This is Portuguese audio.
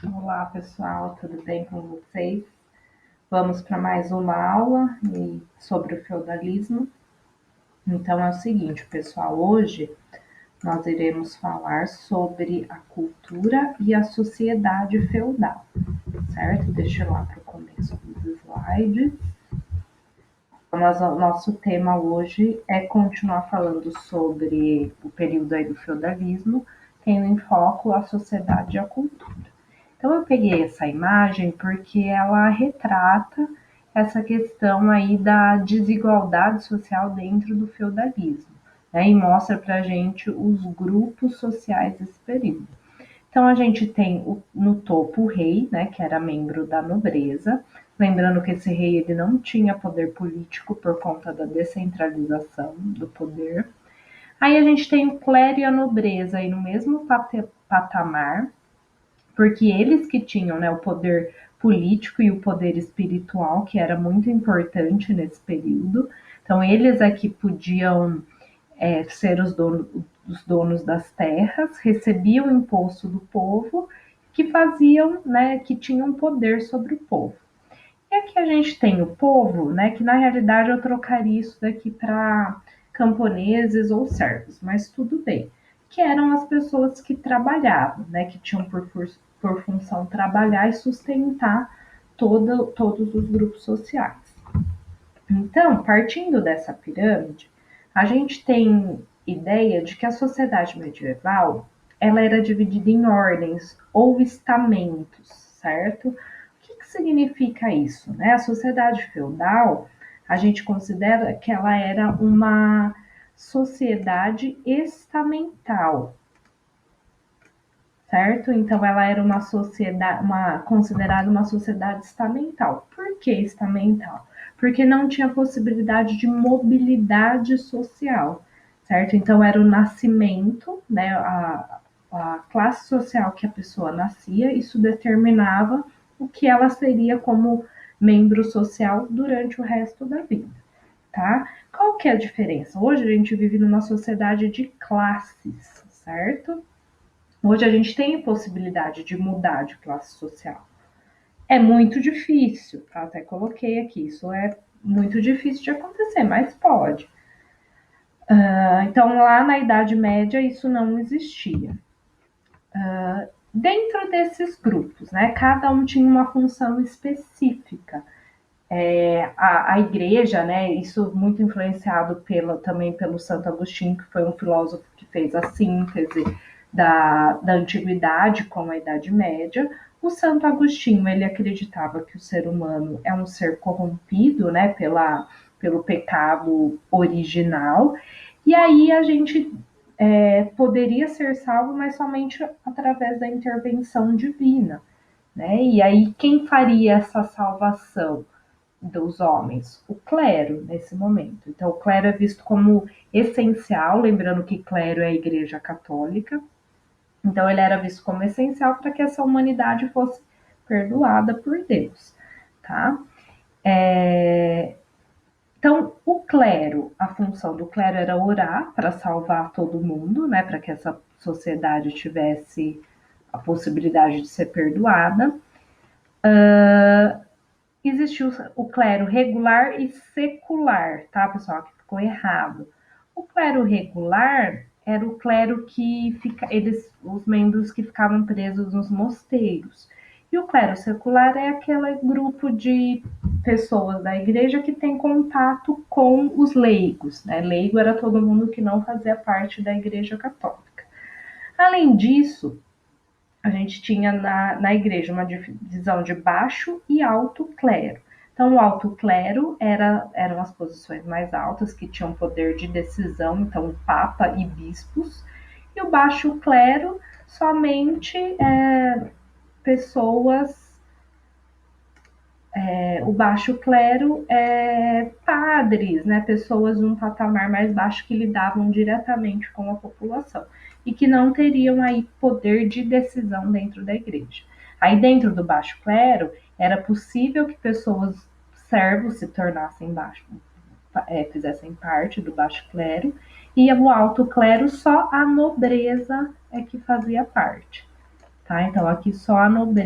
Olá pessoal, tudo bem com vocês? Vamos para mais uma aula sobre o feudalismo. Então é o seguinte, pessoal, hoje nós iremos falar sobre a cultura e a sociedade feudal, certo? Deixa eu ir lá para o começo dos slides. O nosso tema hoje é continuar falando sobre o período aí do feudalismo, tendo em foco a sociedade e a cultura. Então eu peguei essa imagem porque ela retrata essa questão aí da desigualdade social dentro do feudalismo, né? E mostra para a gente os grupos sociais desse período. Então a gente tem no topo o rei, né, que era membro da nobreza. Lembrando que esse rei ele não tinha poder político por conta da descentralização do poder. Aí a gente tem o clero e a nobreza aí no mesmo patamar, porque eles que tinham, né, o poder político e o poder espiritual, que era muito importante nesse período. Então, eles é que podiam ser os donos das terras, recebiam o imposto do povo, que faziam, né, que tinham poder sobre o povo. E aqui a gente tem o povo, né, que na realidade eu trocaria isso daqui para camponeses ou servos, mas tudo bem, que eram as pessoas que trabalhavam, né, que tinham por função trabalhar e sustentar todos os grupos sociais. Então, partindo dessa pirâmide, a gente tem ideia de que a sociedade medieval ela era dividida em ordens ou estamentos, certo? O que significa isso? Né? A sociedade feudal, a gente considera que ela era uma sociedade estamental, certo? Então ela era uma sociedade, considerada uma sociedade estamental. Por que estamental? Porque não tinha possibilidade de mobilidade social, certo? Então era o nascimento, né, a classe social que a pessoa nascia, isso determinava o que ela seria como membro social durante o resto da vida, tá? Qual que é a diferença? Hoje a gente vive numa sociedade de classes, certo? Hoje a gente tem a possibilidade de mudar de classe social. É muito difícil, tá? Até coloquei aqui, isso é muito difícil de acontecer, mas pode. Então, lá na Idade Média, isso não existia. Dentro desses grupos, né, cada um tinha uma função específica. A igreja, né, isso muito influenciado também pelo Santo Agostinho, que foi um filósofo que fez a síntese da antiguidade com a Idade Média. O Santo Agostinho ele acreditava que o ser humano é um ser corrompido, né, pelo pecado original, e aí a gente poderia ser salvo, mas somente através da intervenção divina, né? E aí quem faria essa salvação dos homens? O clero, nesse momento. Então, o clero é visto como essencial, lembrando que clero é a Igreja Católica. Então, ele era visto como essencial para que essa humanidade fosse perdoada por Deus, tá? Então, o clero, a função do clero era orar para salvar todo mundo, né? Para que essa sociedade tivesse a possibilidade de ser perdoada. Existiu o clero regular e secular, tá, pessoal? Que ficou errado. O clero regular era o clero que os membros que ficavam presos nos mosteiros. E o clero secular é aquele grupo de pessoas da igreja que tem contato com os leigos, né? Leigo era todo mundo que não fazia parte da igreja católica. Além disso, a gente tinha na igreja uma divisão de baixo e alto clero. Então, o alto clero eram as posições mais altas, que tinham poder de decisão, então, o papa e bispos, e o baixo clero, somente pessoas. O baixo clero padres, né, pessoas de um patamar mais baixo que lidavam diretamente com a população e que não teriam aí poder de decisão dentro da igreja. Aí dentro do baixo clero era possível que pessoas servos se tornassem fizessem parte do baixo clero, e o alto clero só a nobreza é que fazia parte, tá? Então aqui só a nobreza